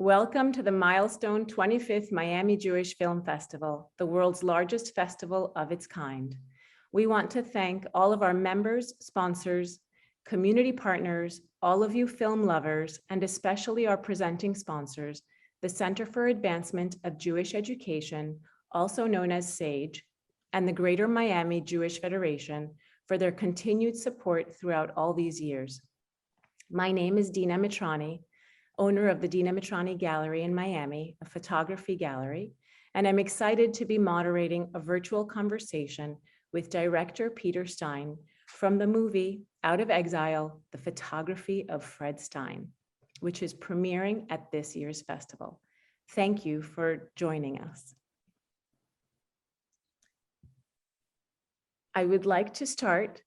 Welcome to the milestone 25th Miami Jewish Film Festival, the world's largest festival of its kind. We want to thank all of our members, sponsors, community partners, all of you film lovers, and especially our presenting sponsors, the Center for Advancement of Jewish Education, also known as SAGE, and the Greater Miami Jewish Federation for their continued support throughout all these years. My name is Dina Mitrani, owner of the Dina Mitrani Gallery in Miami, a photography gallery, and I'm excited to be moderating a virtual conversation with director Peter Stein from the movie Out of Exile, The Photography of Fred Stein, which is premiering at this year's festival. Thank you for joining us. I would like to start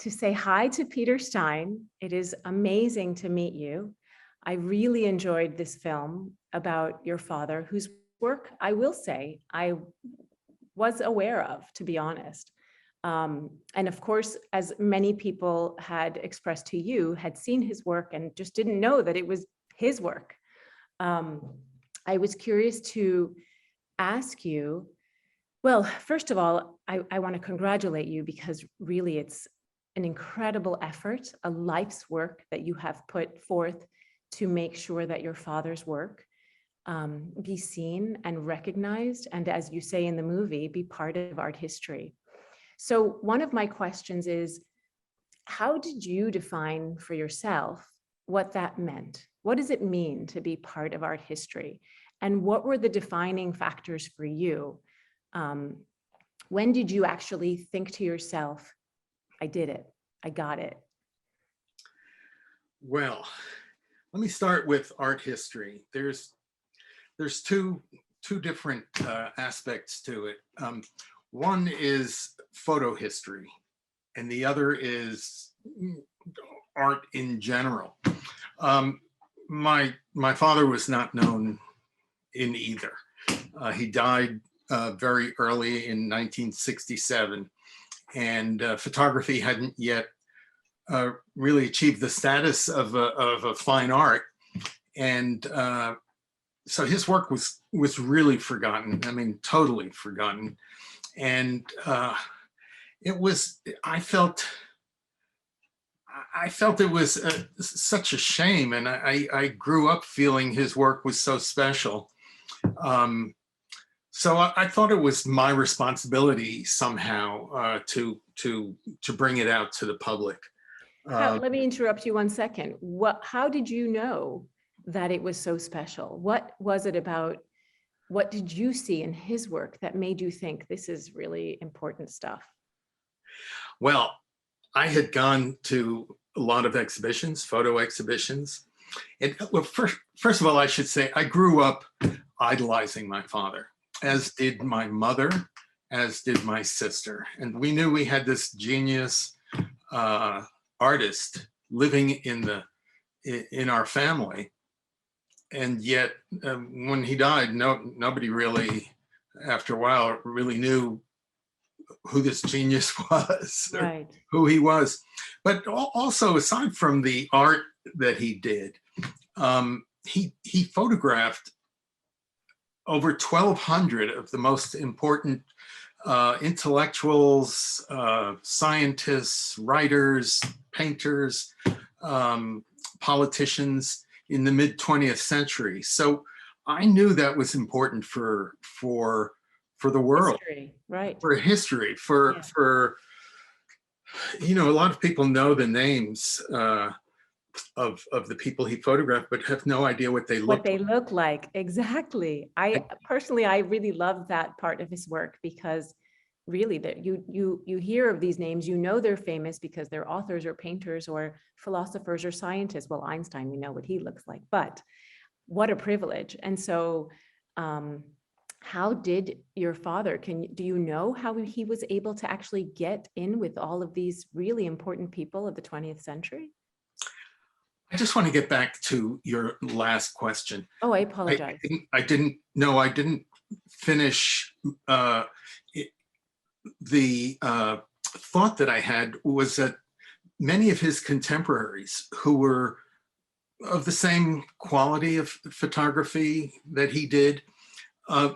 to say hi to Peter Stein. It is amazing to meet you. I really enjoyed this film about your father, whose work I will say I was aware of, to be honest. And of course, as many people had expressed to you, had seen his work and just didn't know that it was his work. I was curious to ask you, well, first of all, I want to congratulate you because really it's an incredible effort, a life's work that you have put forth to make sure that your father's work be seen and recognized, and as you say in the movie, be part of art history. So one of my questions is, how did you define for yourself what that meant? What does it mean to be part of art history? And what were the defining factors for you? When did you actually think to yourself, I did it, I got it? Well, let me start with art history. There's two different aspects to it. One is photo history, and the other is art in general. My father was not known in either. He died very early in 1967, and photography hadn't yet really achieved the status of a fine art, and so his work was really forgotten. I mean, totally forgotten, and it was. I felt it was such a shame, and I grew up feeling his work was so special. So I thought it was my responsibility somehow to bring it out to the public. Let me interrupt you 1 second. How did you know that it was so special? What was it about, what did you see in his work that made you think this is really important stuff? Well, I had gone to a lot of exhibitions, photo exhibitions. And well, first of all, I should say I grew up idolizing my father, as did my mother, as did my sister. And we knew we had this genius artist living in our family, and yet when he died, nobody really, after a while, really knew who this genius was, right, or who he was. But also, aside from the art that he did, he photographed over 1,200 of the most important intellectuals, scientists, writers, painters, politicians in the mid 20th century. So I knew that was important for the world, history, right? For history, for you know, a lot of people know the names of the people he photographed, but have no idea what they look like. Exactly. I personally really love that part of his work, because really that you hear of these names, you know they're famous because they're authors or painters or philosophers or scientists. Well, Einstein, we know what he looks like, but what a privilege. And so how did your father, do you know how he was able to actually get in with all of these really important people of the 20th century? I just want to get back to your last question. Oh, I apologize. I didn't finish the thought that I had was that many of his contemporaries who were of the same quality of photography that he did,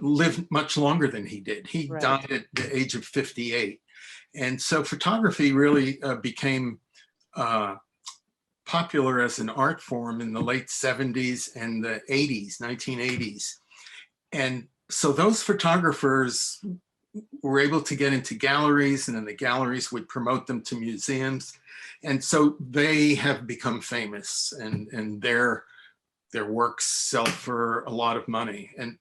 lived much longer than he did. He Right. died at the age of 58. And so photography really became popular as an art form in the late 70s and the 80s, 1980s. And so those photographers were able to get into galleries, and then the galleries would promote them to museums. And so they have become famous, and their works sell for a lot of money. And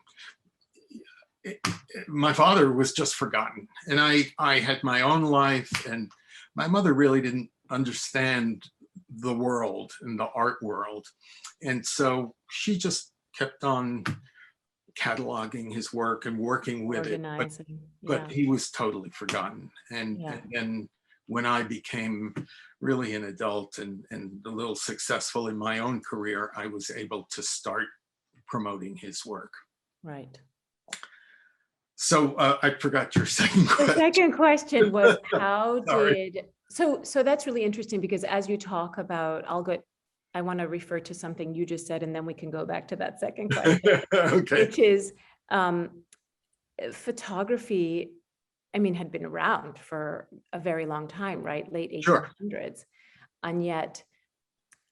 my father was just forgotten, and I had my own life, and my mother really didn't understand the world and the art world. And so she just kept on cataloging his work and working with Organizing. but Yeah. he was totally forgotten. And Yeah. then when I became really an adult and a little successful in my own career, I was able to start promoting his work. Right. So I forgot your second The question. second question was how Sorry. did, so that's really interesting, because as you talk about, I want to refer to something you just said, and then we can go back to that second question, Okay. which is photography, I mean, had been around for a very long time, right? Late Sure. 1800s.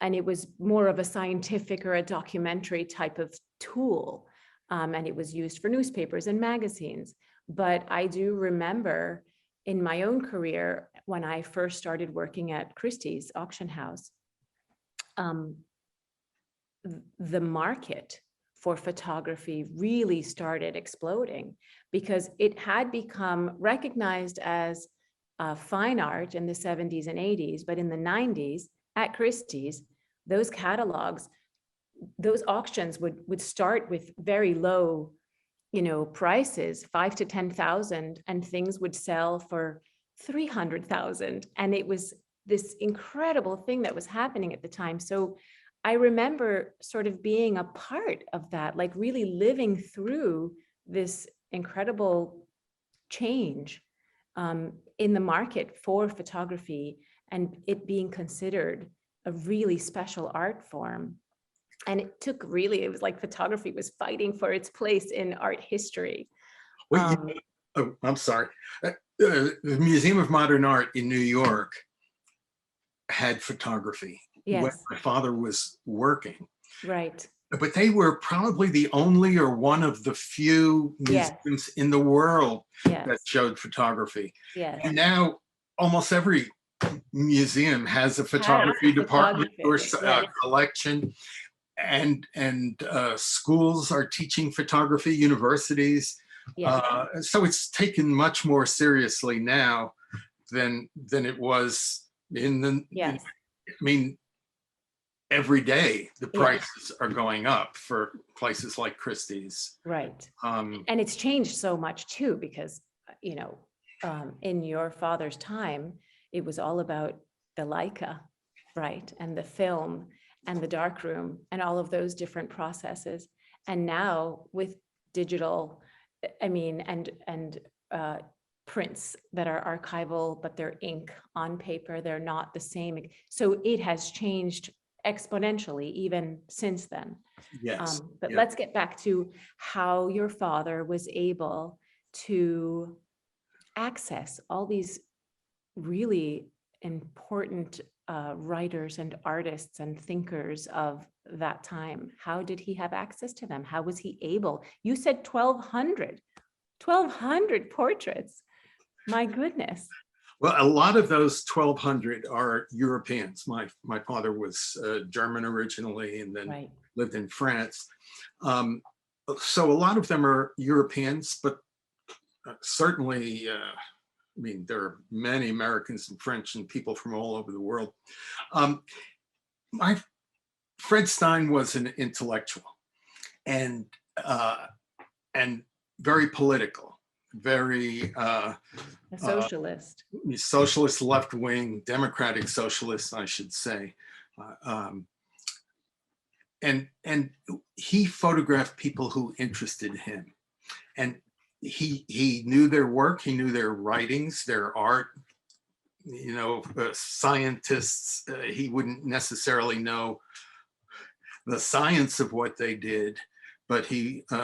And it was more of a scientific or a documentary type of tool. And it was used for newspapers and magazines. But I do remember in my own career, when I first started working at Christie's auction house, the market for photography really started exploding, because it had become recognized as fine art in the 70s and 80s. But in the 90s at Christie's, those catalogs, those auctions would start with very low, prices, 5 to 10,000, and things would sell for 300,000. And it was this incredible thing that was happening at the time. So I remember sort of being a part of that, like really living through this incredible change in the market for photography, and it being considered a really special art form. And it was like photography was fighting for its place in art history. Well, I'm sorry. The Museum of Modern Art in New York had photography when Yes. my father was working. Right. But they were probably the only or one of the few museums in the world that showed photography. Yes. And now almost every museum has a photography department or collection, and schools are teaching photography, universities. So it's taken much more seriously now than it was in the, I mean, every day the prices are going up for places like Christie's. Right. And it's changed so much too, because, in your father's time, it was all about the Leica, right? And the film and the darkroom and all of those different processes. And now with digital, and prints that are archival, but they're ink on paper, they're not the same. So it has changed exponentially even since then. Yes. But let's get back to how your father was able to access all these really important writers and artists and thinkers of that time. How did he have access to them? How was he able? You said 1,200 portraits. My goodness. Well, a lot of those 1,200 are Europeans. My father was German originally, and then lived in France. So a lot of them are Europeans, but certainly, there are many Americans and French and people from all over the world. Fred Stein was an intellectual and very political, very a socialist. Socialist, left-wing, democratic socialist, I should say. And he photographed people who interested him. And he knew their work, he knew their writings, their art. Scientists, he wouldn't necessarily know the science of what they did, but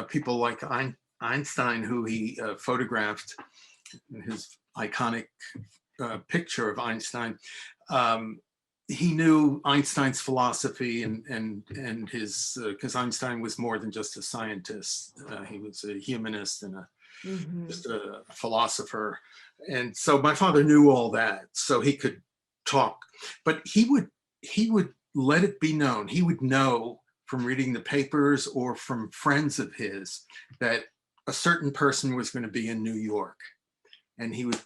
people like Einstein, who he photographed, his iconic picture of Einstein. He knew Einstein's philosophy and his, because Einstein was more than just a scientist. He was a humanist and just a philosopher. And so my father knew all that, so he could talk, but he would let it be known. He would know from reading the papers or from friends of his that a certain person was going to be in New York, and he would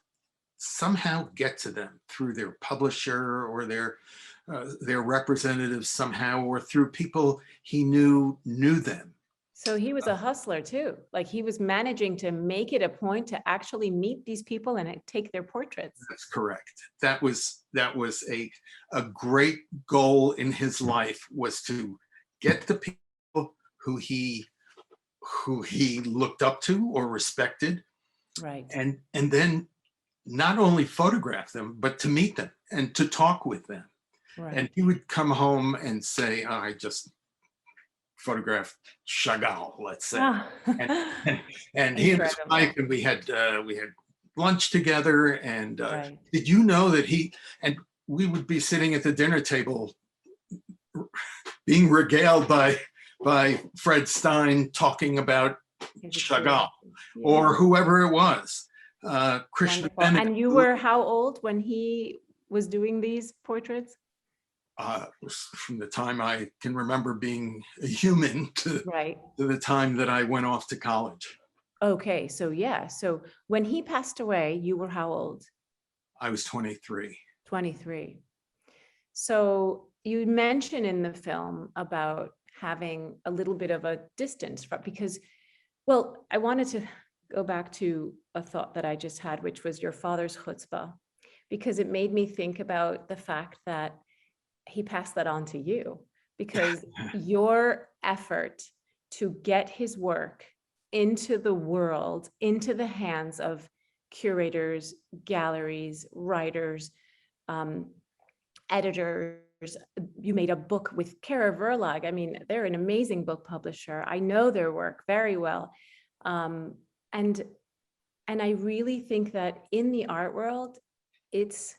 somehow get to them through their publisher or their representatives somehow, or through people he knew them. So he was a hustler too. Like, he was managing to make it a point to actually meet these people and take their portraits. That's correct. That was a great goal in his life, was to get the people who he looked up to or respected, Right. and then not only photograph them, but to meet them and to talk with them. Right. And he would come home and say, oh, I just photographed Chagall, let's say. And he and his wife, and we had lunch together. And right. Did you know that and we would be sitting at the dinner table being regaled by Fred Stein talking about Chagall, or whoever it was. Krishna. And you were how old when he was doing these portraits? From the time I can remember being a human to the time that I went off to college. Okay, so yeah. So when he passed away, you were how old? I was 23. 23. So you mentioned in the film about having a little bit of a distance because, well, I wanted to go back to a thought that I just had, which was your father's chutzpah, because it made me think about the fact that he passed that on to you, because your effort to get his work into the world, into the hands of curators, galleries, writers, editors. You made a book with Kara Verlag. I mean, they're an amazing book publisher. I know their work very well. And I really think that in the art world, it's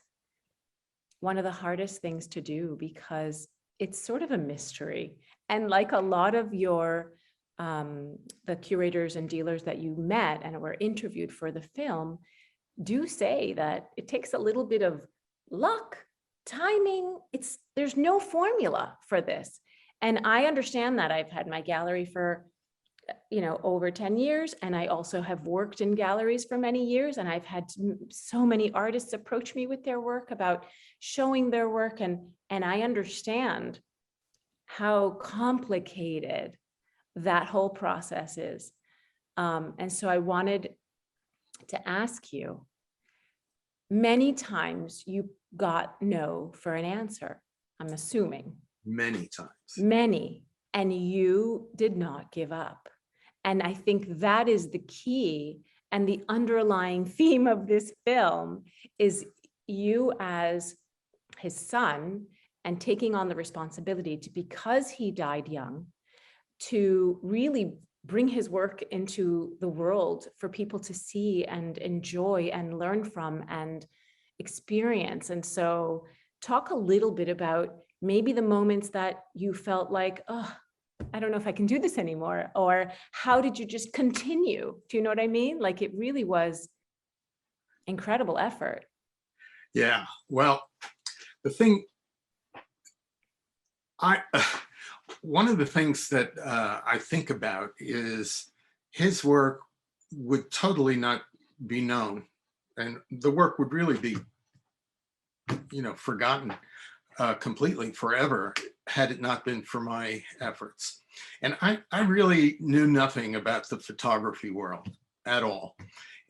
one of the hardest things to do, because it's sort of a mystery. And like a lot of your, the curators and dealers that you met and were interviewed for the film do say that it takes a little bit of luck, timing. There's no formula for this. And I understand that. I've had my gallery for over 10 years. And I also have worked in galleries for many years. And I've had so many artists approach me with their work, about showing their work. And I understand how complicated that whole process is. And so I wanted to ask you, many times you got no for an answer, I'm assuming. Many times. Many. And you did not give up. And I think that is the key, and the underlying theme of this film is you as his son, and taking on the responsibility to, because he died young, to really bring his work into the world for people to see and enjoy and learn from and experience. And so talk a little bit about maybe the moments that you felt like, oh, I don't know if I can do this anymore, or how did you just continue? Do you know what I mean? Like, it really was incredible effort. Yeah, well, the thing, one of the things that I think about is his work would totally not be known, and the work would really be, forgotten completely forever, had it not been for my efforts. And I really knew nothing about the photography world at all.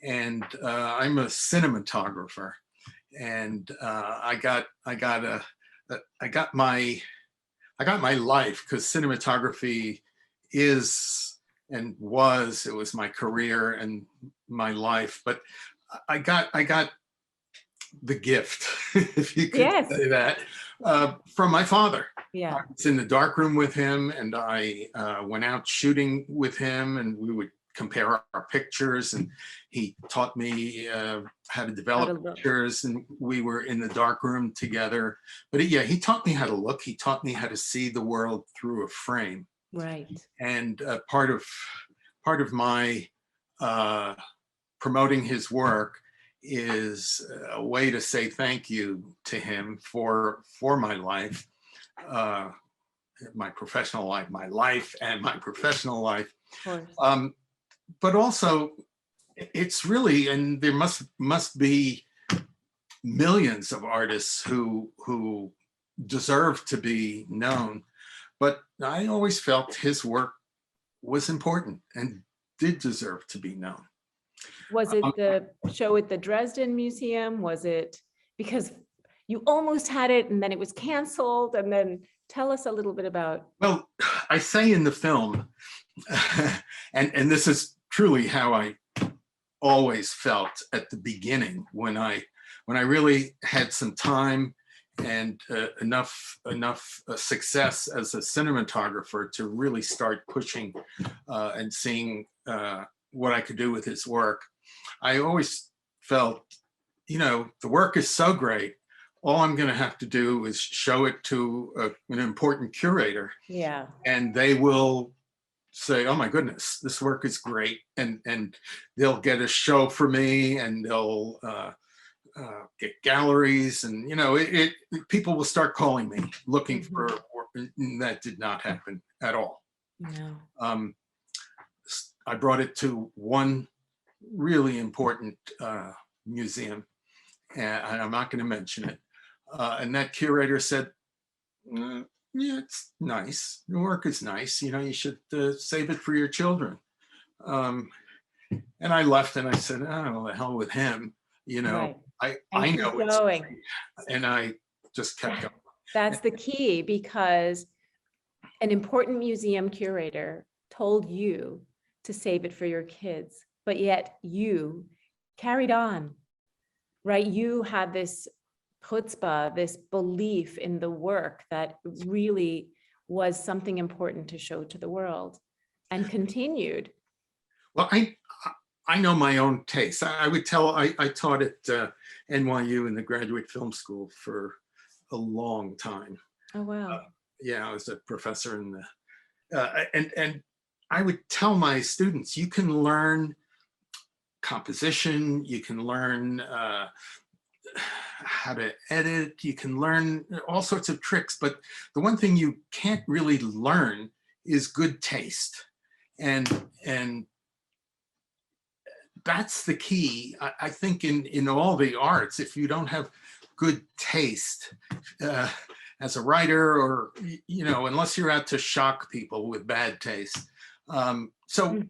And I'm a cinematographer, and I got my life, because cinematography is and was, it was my career and my life. But I got the gift, if you could say that, From my father. Yeah. I was in the dark room with him, and I went out shooting with him, and we would compare our pictures, and he taught me how to develop look. pictures, and we were in the dark room together. But yeah, he taught me how to look. He taught me how to see the world through a frame. Right. And part of my promoting his work is a way to say thank you to him for my life, my professional life, my life and my professional life. Of course. But also, it's really, and there must be millions of artists who deserve to be known. But I always felt his work was important and did deserve to be known. Was it the show at the Dresden Museum? Was it because you almost had it and then it was canceled? And then tell us a little bit about. Well, I say in the film, and this is truly how I always felt at the beginning when I really had some time and enough success as a cinematographer to really start pushing and seeing what I could do with his work. I always felt, the work is so great. All I'm going to have to do is show it to an important curator. Yeah. And they will say, oh my goodness, this work is great. And they'll get a show for me, and they'll get galleries, and people will start calling me looking for work. That did not happen at all. No. I brought it to one really important museum, and I'm not going to mention it. And that curator said, yeah, it's nice. The work is nice. You should save it for your children. And I left, and I said, oh, the hell with him. Right. I know it's going. great. And I just kept going. That's the key, because an important museum curator told you to save it for your kids, but yet you carried on, right? You had this chutzpah, this belief in the work that really was something important to show to the world, and continued. Well, I know my own taste. I would tell, I taught at NYU in the graduate film school for a long time. Oh, wow. Yeah, I was a professor in the, and I would tell my students, you can learn composition, you can learn how to edit, you can learn all sorts of tricks, but the one thing you can't really learn is good taste. And that's the key. I think in all the arts, if you don't have good taste as a writer, or, unless you're out to shock people with bad taste. So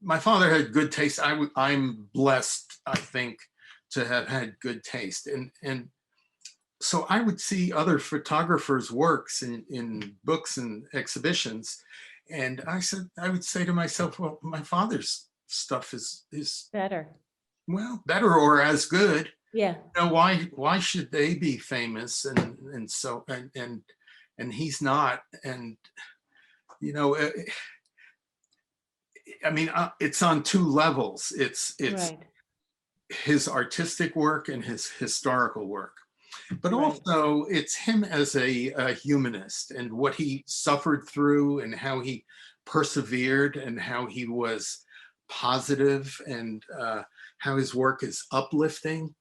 my father had good taste. I'm blessed, I think, to have had good taste. And so I would see other photographers' works in books and exhibitions. And I would say to myself, well, my father's stuff is better, better or as good. Yeah. Why should they be famous? And so and he's not. And I mean, it's on two levels. It's right. his artistic work and his historical work, but Right. also it's him as a humanist, and what he suffered through, and how he persevered, and how he was positive, and how his work is uplifting.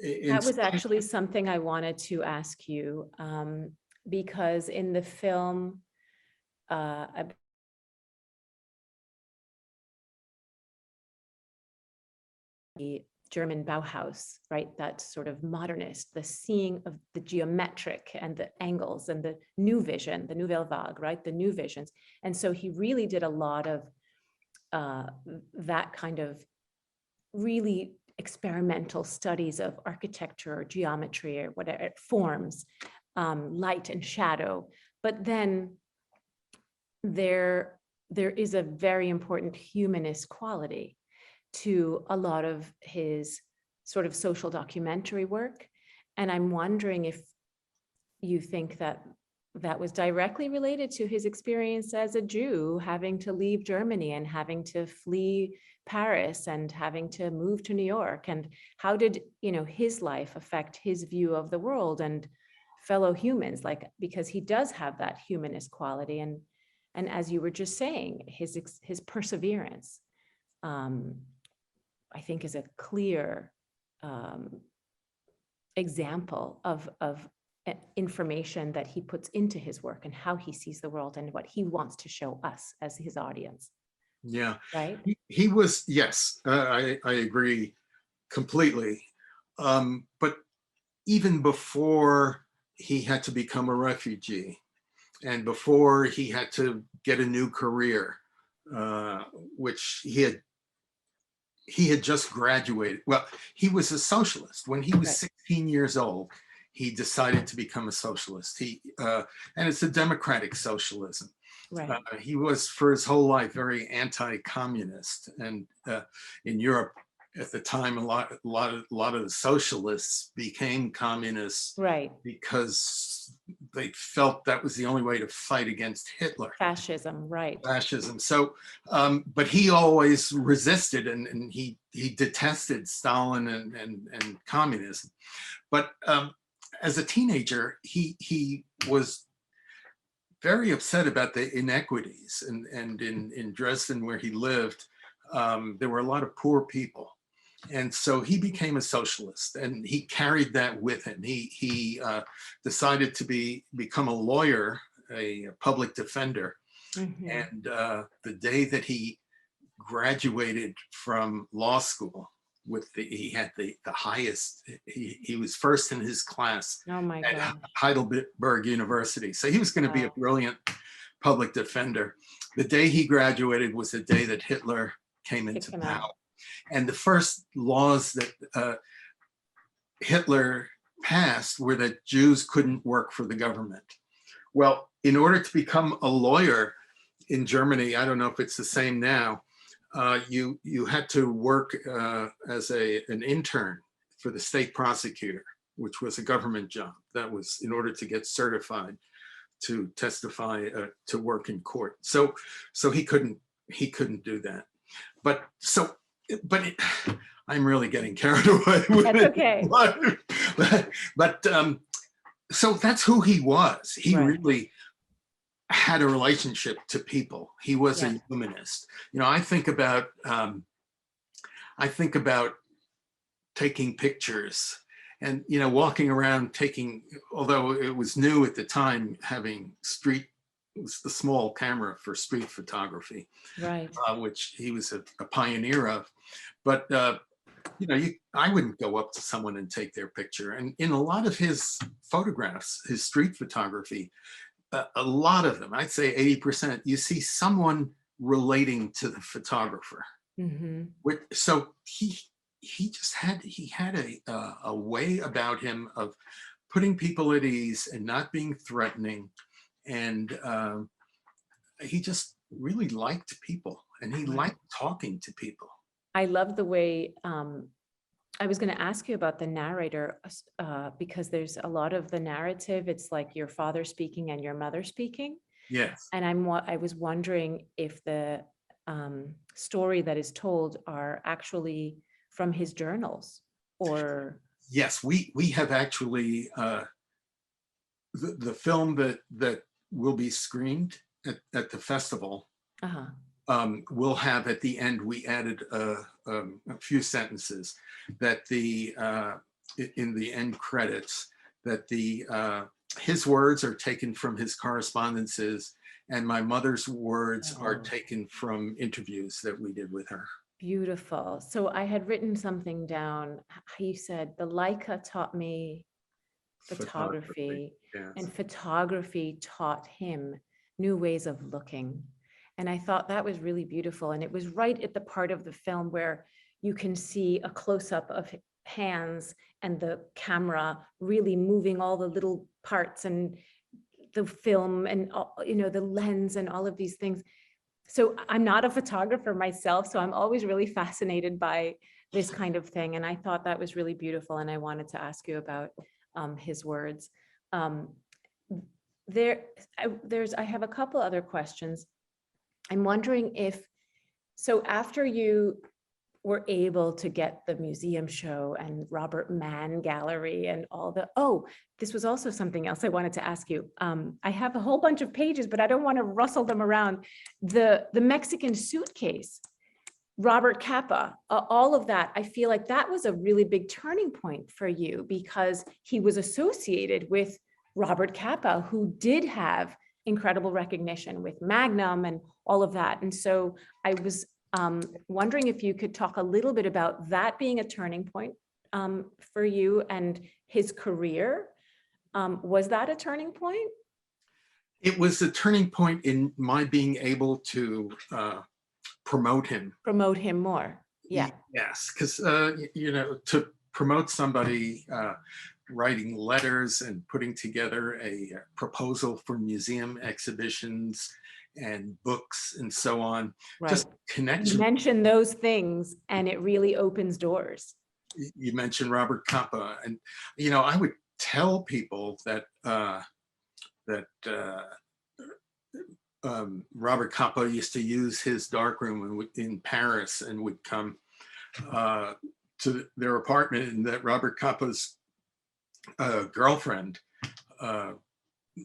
That was actually something I wanted to ask you, because in the film, the German Bauhaus, right? That sort of modernist, the seeing of the geometric and the angles and the new vision, the Nouvelle Vague, right? The new visions. And so he really did a lot of that kind of really experimental studies of architecture or geometry or whatever forms, light and shadow. But then there is a very important humanist quality to a lot of his sort of social documentary work. And I'm wondering if you think that that was directly related to his experience as a Jew, having to leave Germany and having to flee Paris and having to move to New York? And how did, his life affect his view of the world and fellow humans? Like, because he does have that humanist quality. And as you were just saying, his perseverance, I think, is a clear example of information that he puts into his work and how he sees the world and what he wants to show us as his audience. Yeah, Right? he was, yes, I agree completely. But even before he had to become a refugee and before he had to get a new career, which he had just graduated. Well, he was a socialist. When he was Right. 16 years old, he decided to become a socialist. And it's a democratic socialism. Right. He was for his whole life very anti-communist, and in Europe at the time, a lot of the socialists became communists Right. because they felt that was the only way to fight against Hitler. Fascism. Right. Fascism. So, but he always resisted, and he detested Stalin and communism. But as a teenager, he was very upset about the inequities, and in Dresden where he lived, there were a lot of poor people, and so he became a socialist, and he carried that with him. He decided to become a lawyer, a public defender, and the day that he graduated from law school, he had the highest, he was first in his class Oh my at God. Heidelberg University. So he was going to be a brilliant public defender. The day he graduated was the day that Hitler came into power. And the first laws that Hitler passed were that Jews couldn't work for the government. Well, in order to become a lawyer in Germany, I don't know if it's the same now, you had to work as an intern for the state prosecutor, which was a government job. That was in order to get certified to testify, to work in court. So he couldn't do that. But I'm really getting carried away with That's okay. But so that's who he was. He Right. really had a relationship to people. He was a humanist. I think about taking pictures and walking around taking, although it was new at the time, having it was the small camera for street photography, Right. which he was a pioneer of. But I wouldn't go up to someone and take their picture. And in a lot of his photographs, his street photography, a lot of them, I'd say 80%, you see someone relating to the photographer. So he had a way about him of putting people at ease and not being threatening, and he just really liked people, and he liked talking to people. I love the way, I was going to ask you about the narrator, because there's a lot of the narrative. It's like your father speaking and your mother speaking. Yes. And I was wondering if the story that is told are actually from his journals, or. Yes, we have actually, the film that will be screened at the festival. We'll have at the end, we added a few sentences that in the end credits, that his words are taken from his correspondences, and my mother's words are taken from interviews that we did with her. Beautiful. So I had written something down. You said the Leica taught me photography. Yes. And photography taught him new ways of looking. And I thought that was really beautiful. And it was right at the part of the film where you can see a close-up of hands and the camera really moving all the little parts and the film and the lens and all of these things. So I'm not a photographer myself, so I'm always really fascinated by this kind of thing. And I thought that was really beautiful. And I wanted to ask you about his words. I have a couple other questions. I'm wondering if, so after you were able to get the museum show and Robert Mann Gallery and all the, oh, this was also something else I wanted to ask you. I have a whole bunch of pages, but I don't want to rustle them around. The Mexican suitcase, Robert Capa, all of that, I feel like that was a really big turning point for you because he was associated with Robert Capa, who did have incredible recognition with Magnum and all of that. And so I was wondering if you could talk a little bit about that being a turning point for you and his career. Was that a turning point? It was a turning point in my being able to promote him. Promote him more. Yeah. Yes, because you know, to promote somebody writing letters and putting together a proposal for museum exhibitions and books and so on, Right. just connection. You mention those things and it really opens doors. You mentioned Robert Capa, and you know, I would tell people that Robert Capa used to use his darkroom in Paris and would come to their apartment, and that Robert Capa's girlfriend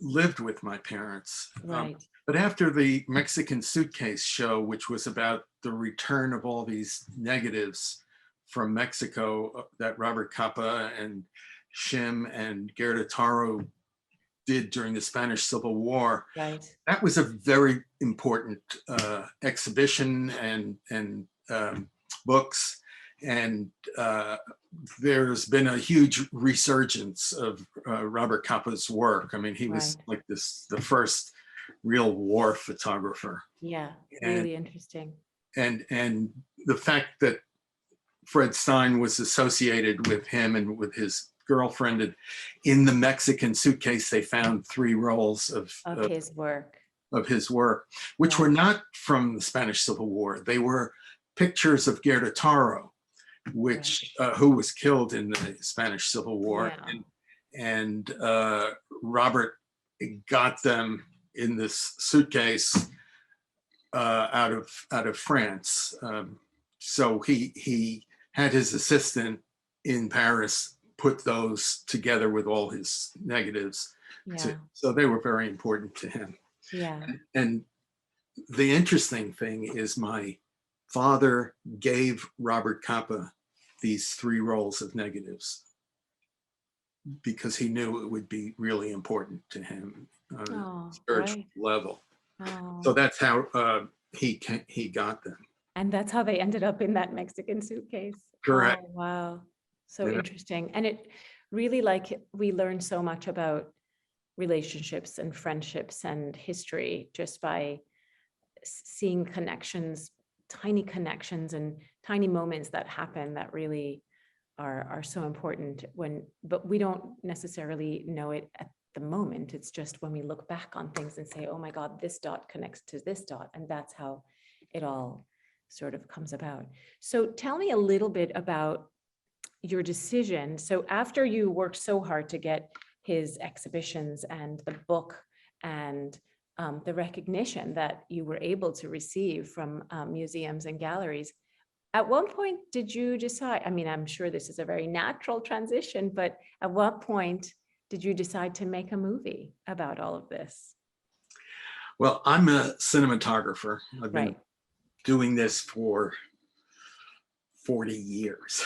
lived with my parents. Right. But after the Mexican Suitcase show, which was about the return of all these negatives from Mexico that Robert Capa and Shim and Gerda Taro did during the Spanish Civil War, right. That was a very important exhibition and books. And there's been a huge resurgence of Robert Capa's work. I mean, he was Right. like the first real war photographer. Yeah, And- really interesting. And the fact that Fred Stein was associated with him and with his girlfriend, and in the Mexican Suitcase, they found 3 rolls of His work. of his work, which Yeah. were not from the Spanish Civil War. They were pictures of Gerda Taro, which who was killed in the Spanish Civil War, Yeah. and Robert got them in this suitcase out of France. So he had his assistant in Paris put those together with all his negatives. Yeah. So they were very important to him. Yeah. And the interesting thing is my father gave Robert Capa these 3 rolls of negatives because he knew it would be really important to him on Oh, a spiritual right. level. Oh. So that's how he got them. And that's how they ended up in that Mexican suitcase. Correct. Oh, wow. So Yeah. interesting. And it really, like, we learn so much about relationships and friendships and history just by seeing connections, tiny connections and tiny moments that happen that really are so important but we don't necessarily know it at the moment. It's just when we look back on things and say, oh my God, this dot connects to this dot. And that's how it all sort of comes about. So tell me a little bit about your decision. So after you worked so hard to get his exhibitions and the book and the recognition that you were able to receive from museums and galleries, at one point did you decide, I mean, I'm sure this is a very natural transition, but at what point did you decide to make a movie about all of this? Well, I'm a cinematographer. I've been Right. doing this for 40 years.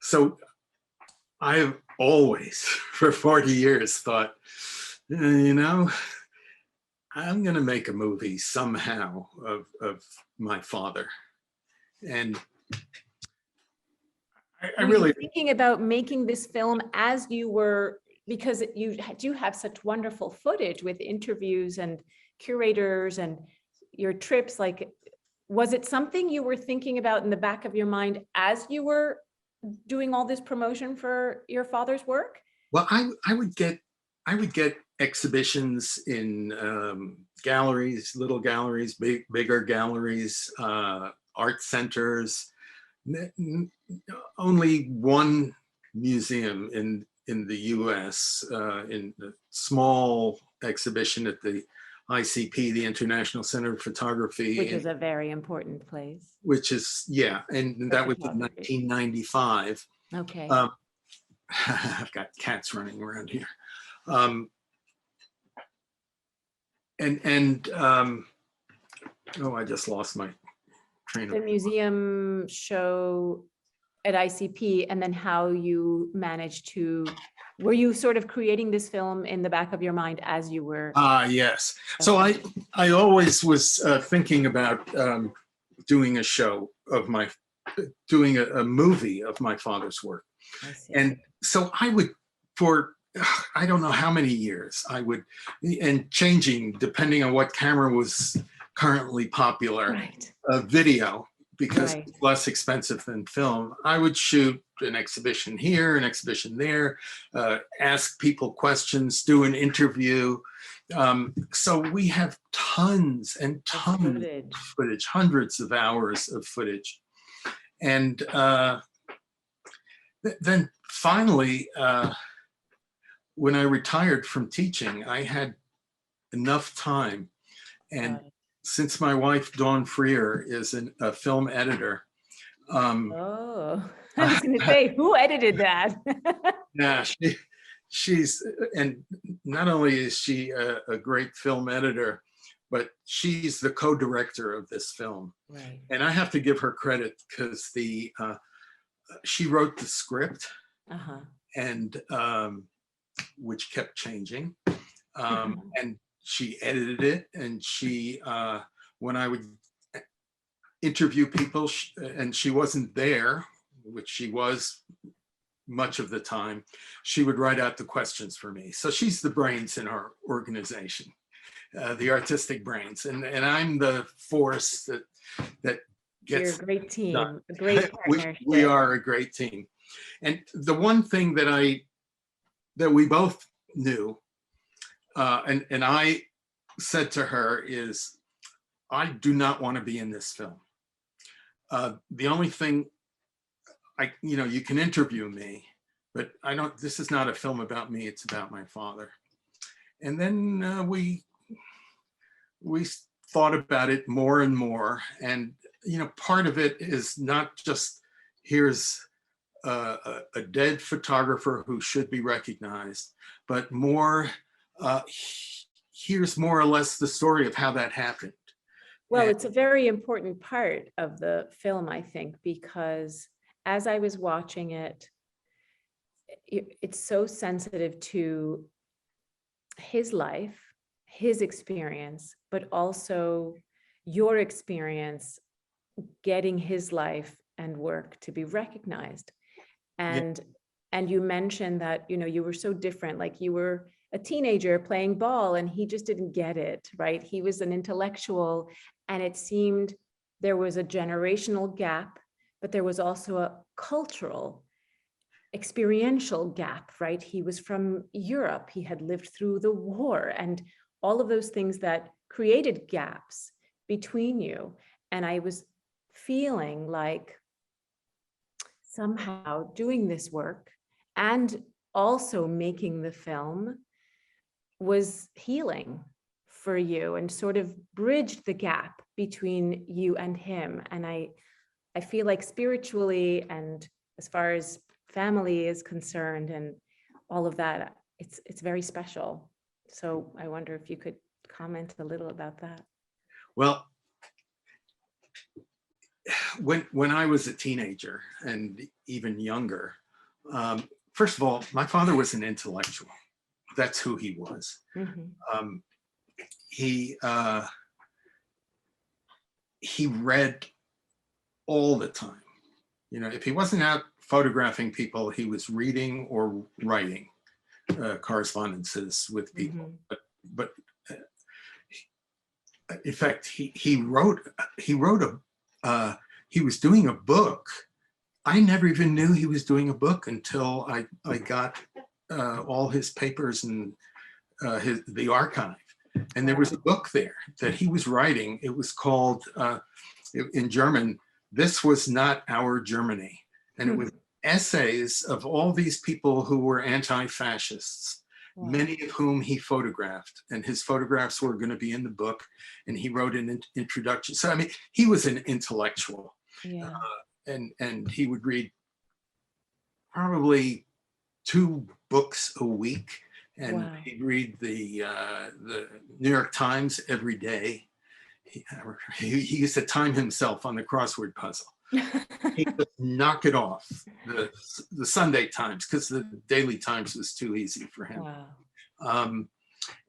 So I have always, for 40 years, thought, you know, I'm going to make a movie somehow of my father. And I Were really, you thinking about making this film as you were, because you do have such wonderful footage with interviews and curators and your trips, like, was it something you were thinking about in the back of your mind as you were doing all this promotion for your father's work? well, I would get exhibitions in galleries, little galleries, bigger galleries, art centers. Only one museum in in the US in a small exhibition at the ICP, the International Center of Photography. Which is a very important place. Which is, yeah, and that was in 1995. Okay. I've got cats running around here. Oh, I just lost my train of The museum show at ICP, and then how you managed to, were you sort of creating this film in the back of your mind as you were? Yes. So I always was thinking about doing a show of doing a movie of my father's work. And so I would, for I don't know how many years, I would, and changing depending on what camera was currently popular, Right. Video, because Right. it's less expensive than film. I would shoot an exhibition here, an exhibition there, ask people questions, do an interview. So we have tons and tons of footage, hundreds of hours of footage. And then finally, when I retired from teaching, I had enough time. And since my wife, Dawn Freer, is a film editor. Oh, I was going to say, who edited that? Yeah, she's, and not only is she a great film editor, but she's the co-director of this film. Right. And I have to give her credit because she wrote the script, and which kept changing, and she edited it, and she, when I would interview people, and she wasn't there, which she was much of the time, she would write out the questions for me. So she's the brains in our organization, the artistic brains, and I'm the force that gets. You're a great team, done. a great partnership. We are a great team. And the one thing that we both knew, and I said to her is, I do not want to be in this film. The only thing you can interview me, but this is not a film about me, it's about my father. And then we thought about it more and more. And, part of it is not just, here's a dead photographer who should be recognized, but more, here's more or less the story of how that happened. Well, it's a very important part of the film, I think, because as I was watching it, it's so sensitive to his life, his experience, but also your experience getting his life and work to be recognized. And you mentioned that, you were so different, like you were a teenager playing ball and he just didn't get it, right? He was an intellectual, and it seemed there was a generational gap, but there was also a cultural, experiential gap, right? He was from Europe, he had lived through the war, and all of those things that created gaps between you. And I was feeling like somehow doing this work and also making the film was healing for you and sort of bridged the gap between you and him. And I feel like spiritually, and as far as family is concerned and all of that, it's very special. So I wonder if you could comment a little about that. Well, when I was a teenager and even younger, first of all, my father was an intellectual. That's who he was. Mm-hmm. He read all the time. If he wasn't out photographing people, he was reading or writing correspondences with people. Mm-hmm. But in fact, he wrote he was doing a book. I never even knew he was doing a book until I got all his papers and the archive. And there was a book there that he was writing. It was called, in German, "This Was Not Our Germany." And essays of all these people who were anti-fascists, Wow. many of whom he photographed, and his photographs were going to be in the book, and he wrote an introduction. So, I mean, he was an intellectual, Yeah. and he would read probably 2 books a week, and Wow. he'd read the New York Times every day. He used to time himself on the crossword puzzle. He would knock it off, the Sunday Times, because the Daily Times was too easy for him. Wow.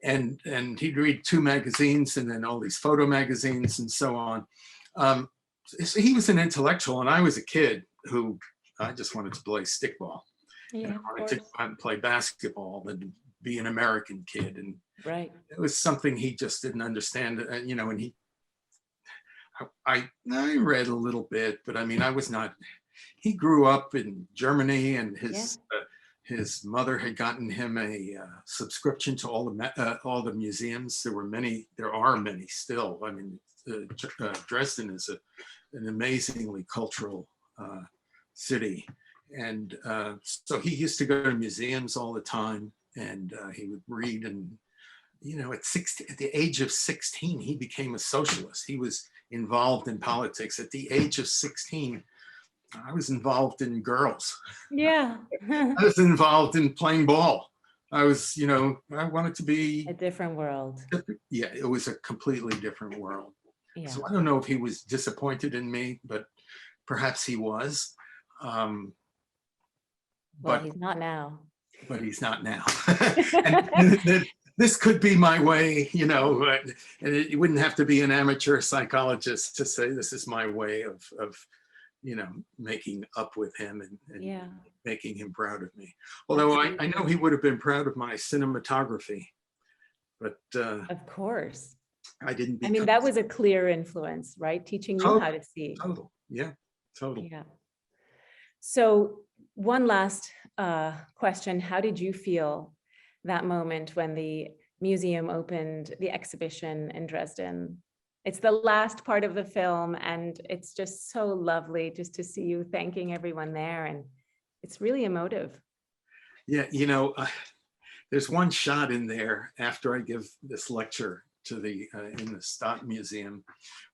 And he'd read 2 magazines, and then all these photo magazines and so on. So he was an intellectual, and I was a kid who I just wanted to play stickball. Yeah, I wanted to go out and play basketball and be an American kid, and right. it was something he just didn't understand. And I read a little bit, but I mean, I was not. He grew up in Germany, and his mother had gotten him a subscription to all the museums. There are many still. I mean, Dresden is an amazingly cultural city, and so he used to go to museums all the time, and he would read. And at the age of 16, he became a socialist. He was involved in politics. At the age of 16, I was involved in girls. Yeah. I was involved in playing ball. I wanted to be A different world. Yeah, it was a completely different world. Yeah. So I don't know if he was disappointed in me, but perhaps he was. Well, But he's not now. but he's not now. and this could be my way, and it wouldn't have to be an amateur psychologist to say this is my way of making up with him and Yeah. making him proud of me. Although I know he would have been proud of my cinematography, but Of course. I didn't. I mean, that was a clear influence, right? Teaching you how to see. Total. Yeah, total. Yeah. So one last question. How did you feel that moment when the museum opened the exhibition in Dresden? It's the last part of the film, and it's just so lovely just to see you thanking everyone there, and it's really emotive. Yeah, there's one shot in there after I give this lecture to in the Stadtmuseum,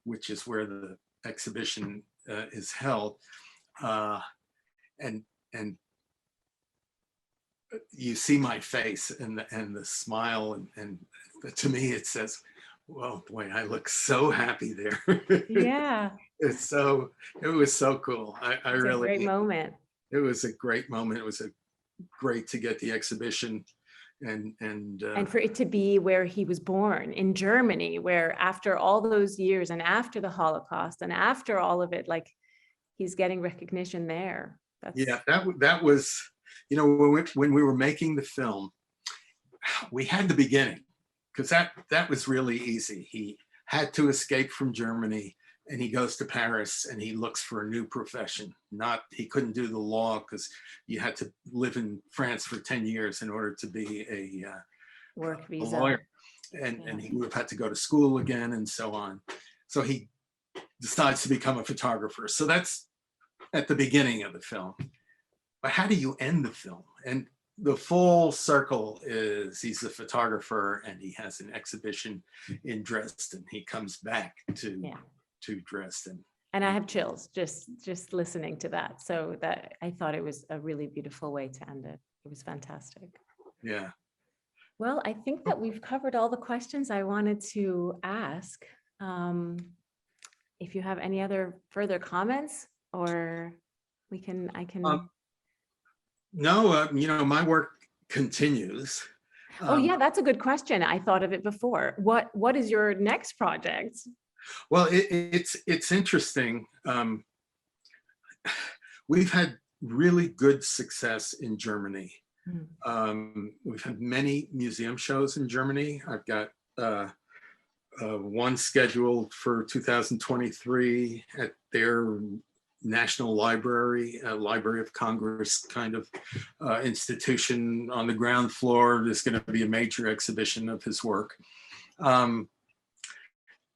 which is where the exhibition is held, and you see my face and the smile, and to me it says, well, boy, I look so happy there. Yeah. It was so cool. I really, a great moment. It was a great moment. It was great to get the exhibition and for it to be where he was born, in Germany, where after all those years and after the Holocaust and after all of it, like, he's getting recognition there. That was, when we were making the film, we had the beginning, because that was really easy. He had to escape from Germany, and he goes to Paris, and he looks for a new profession. He couldn't do the law, because you had to live in France for 10 years in order to be a work visa. lawyer, and he would have had to go to school again, and so on. So he decides to become a photographer. So that's at the beginning of the film. But how do you end the film? And the full circle is he's a photographer, and he has an exhibition in Dresden. He comes back to Dresden. And I have chills just listening to that. So that I thought it was a really beautiful way to end it. It was fantastic. Yeah. Well, I think that we've covered all the questions I wanted to ask. If you have any other further comments, or I can. No, my work continues. Oh yeah, that's a good question. I thought of it before. What is your next project? Well, it's interesting. We've had really good success in Germany. We've had many museum shows in Germany. I've got one scheduled for 2023 at their National Library, Library of Congress kind of institution on the ground floor. There's going to be a major exhibition of his work.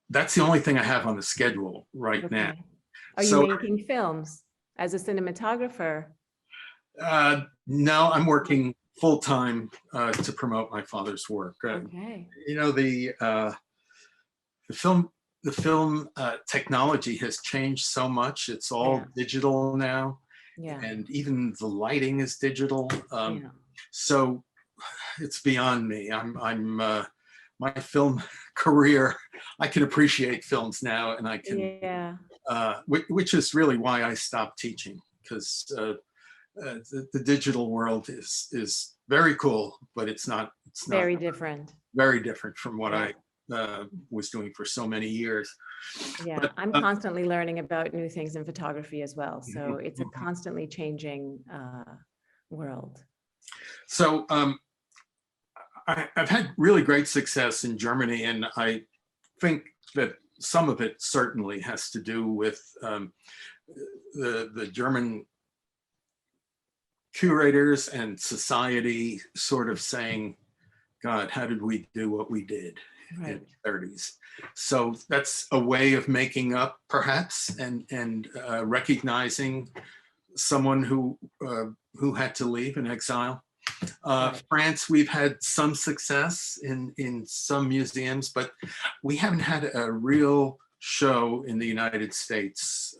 That's the only thing I have on the schedule right now. Are you making films as a cinematographer? No, I'm working full-time to promote my father's work. Okay. You know, the film technology has changed so much. It's all Yeah. digital now, Yeah. and even the lighting is digital. Yeah. So it's beyond me. My film career. I can appreciate films now, and I can, Yeah. which is really why I stopped teaching, because the digital world is very cool, but it's not Very different. very different from what Yeah. I was doing for so many years. Yeah. But I'm constantly learning about new things in photography as well. So mhm, it's a mhm. constantly changing world. So I've had really great success in Germany, and I think that some of it certainly has to do with the German curators and society sort of saying, God, how did we do what we did in Right. the 30s? So that's a way of making up, perhaps, and recognizing someone who had to leave in exile. Right. France, we've had some success in some museums, but we haven't had a real show in the United States.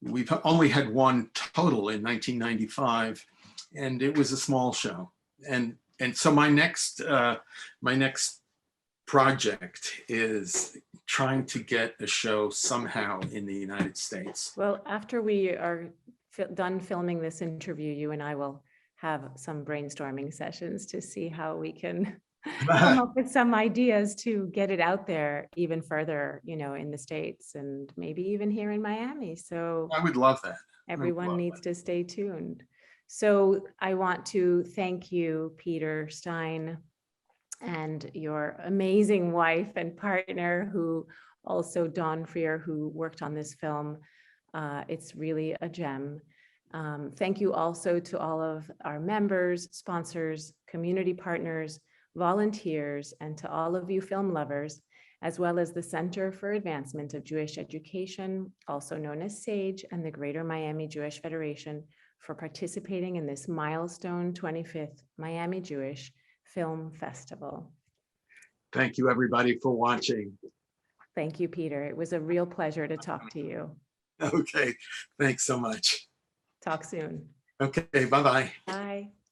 We've only had one total in 1995, and it was a small show. And so my next project is trying to get a show somehow in the United States. Well, after we are done filming this interview, you and I will have some brainstorming sessions to see how we can come up with some ideas to get it out there even further, in the States and maybe even here in Miami. So I would love that. I would everyone love needs to stay tuned. So I want to thank you, Peter Stein, and your amazing wife and partner, who also Dawn Freer, who worked on this film. It's really a gem. Thank you also to all of our members, sponsors, community partners, volunteers, and to all of you film lovers, as well as the Center for Advancement of Jewish Education, also known as SAGE, and the Greater Miami Jewish Federation for participating in this milestone 25th Miami Jewish Film Festival. Thank you, everybody, for watching. Thank you, Peter. It was a real pleasure to talk to you. Okay, thanks so much. Talk soon. Okay, bye-bye. Bye.